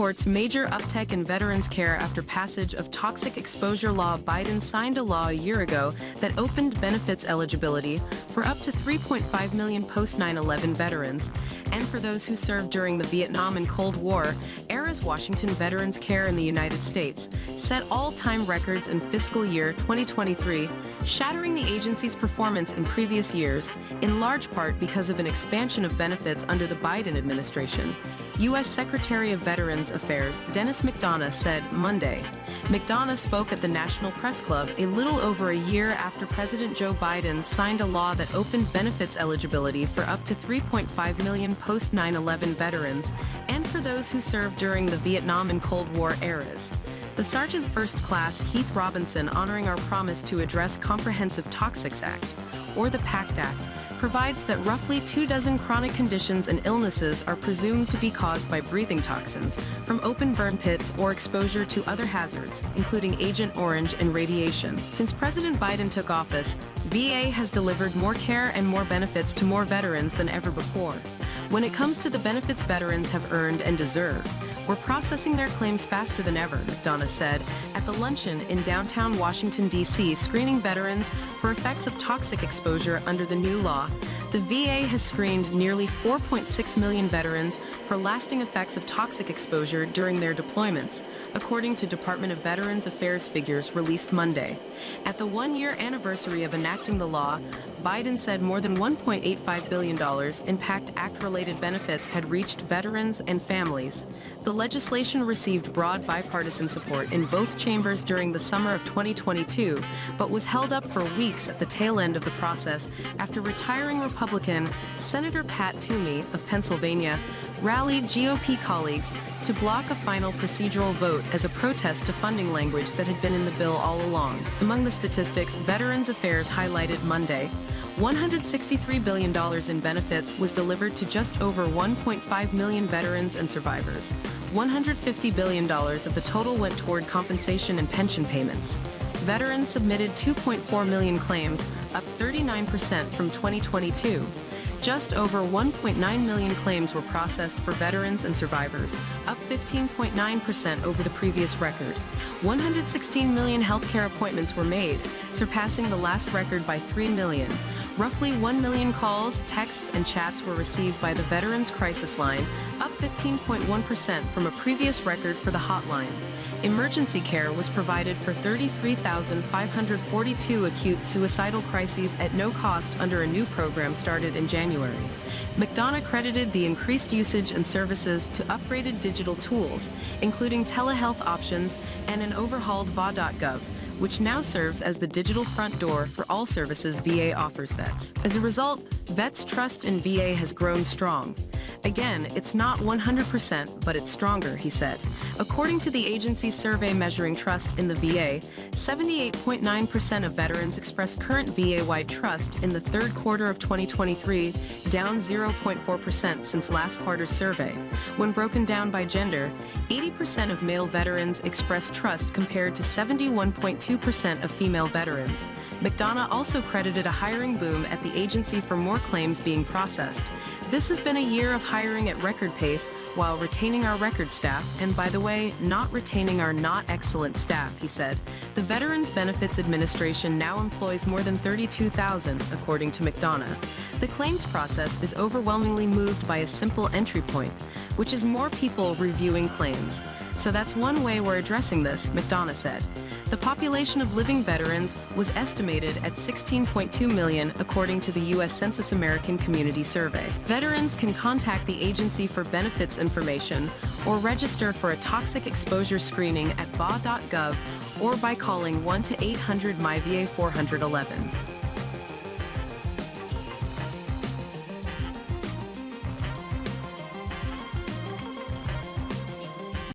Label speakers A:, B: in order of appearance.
A: supports major uptick in veterans care after passage of toxic exposure law. Biden signed a law a year ago that opened benefits eligibility for up to 3.5 million post 9/11 veterans, and for those who served during the Vietnam and Cold War eras. Washington veterans care in the United States set all-time records in fiscal year 2023, shattering the agency's performance in previous years, in large part because of an expansion of benefits under the Biden administration. U.S. Secretary of Veterans Affairs Denis McDonough said Monday. McDonough spoke at the National Press Club a little over a year after President Joe Biden signed a law that opened benefits eligibility for up to 3.5 million post 9/11 veterans, and for those who served during the Vietnam and Cold War eras. The Sergeant First Class Heath Robinson Honoring Our Promise to Address Comprehensive Toxics Act, or the PACT Act, provides that roughly 24 chronic conditions and illnesses are presumed to be caused by breathing toxins from open burn pits or exposure to other hazards, including Agent Orange and radiation. Since President Biden took office, VA has delivered more care and more benefits to more veterans than ever before. When it comes to the benefits veterans have earned and deserve, we're processing their claims faster than ever, McDonough said at the luncheon in downtown Washington, D.C., screening veterans for effects of toxic exposure under the new law. The VA has screened nearly 4.6 million veterans for lasting effects of toxic exposure during their deployments, according to Department of Veterans Affairs figures released Monday. At the one-year anniversary of enacting the law, Biden said more than $1.85 billion in PACT Act-related benefits had reached veterans and families. The legislation received broad bipartisan support in both chambers during the summer of 2022, but was held up for weeks at the tail end of the process after retiring Republican Senator Pat Toomey of Pennsylvania rallied GOP colleagues to block a final procedural vote as a protest to funding language that had been in the bill all along. Among the statistics Veterans Affairs highlighted Monday, $163 billion in benefits was delivered to just over 1.5 million veterans and survivors. $150 billion of the total went toward compensation and pension payments. Veterans submitted 2.4 million claims, up 39% from 2022. Just over 1.9 million claims were processed for veterans and survivors, up 15.9% over the previous record. 116 million healthcare appointments were made, surpassing the last record by 3 million. Roughly 1 million calls, texts, and chats were received by the Veterans Crisis Line, up 15.1% from a previous record for the hotline. Emergency care was provided for 33,542 acute suicidal crises at no cost under a new program started in January. McDonough credited the increased usage and services to upgraded digital tools, including telehealth options and an overhauled va.gov, which now serves as the digital front door for all services VA offers vets. As a result, vets' trust in VA has grown strong. Again, it's not 100%, but it's stronger, he said. According to the agency's survey measuring trust in the VA, 78.9% of veterans expressed current VA-wide trust in the third quarter of 2023, down 0.4% since last quarter's survey. When broken down by gender, 80% of male veterans expressed trust compared to 71.2% of female veterans. McDonough also credited a hiring boom at the agency for more claims being processed. This has been a year of hiring at record pace while retaining our record staff, and by the way, not retaining our not excellent staff, he said. The Veterans Benefits Administration now employs more than 32,000, according to McDonough. The claims process is overwhelmingly moved by a simple entry point, which is more people reviewing claims. So that's one way we're addressing this, McDonough said. The population of living veterans was estimated at 16.2 million, according to the U.S. Census American Community Survey. Veterans can contact the agency for benefits information or register for a toxic exposure screening at va.gov or by calling 1-800-MyVA 411.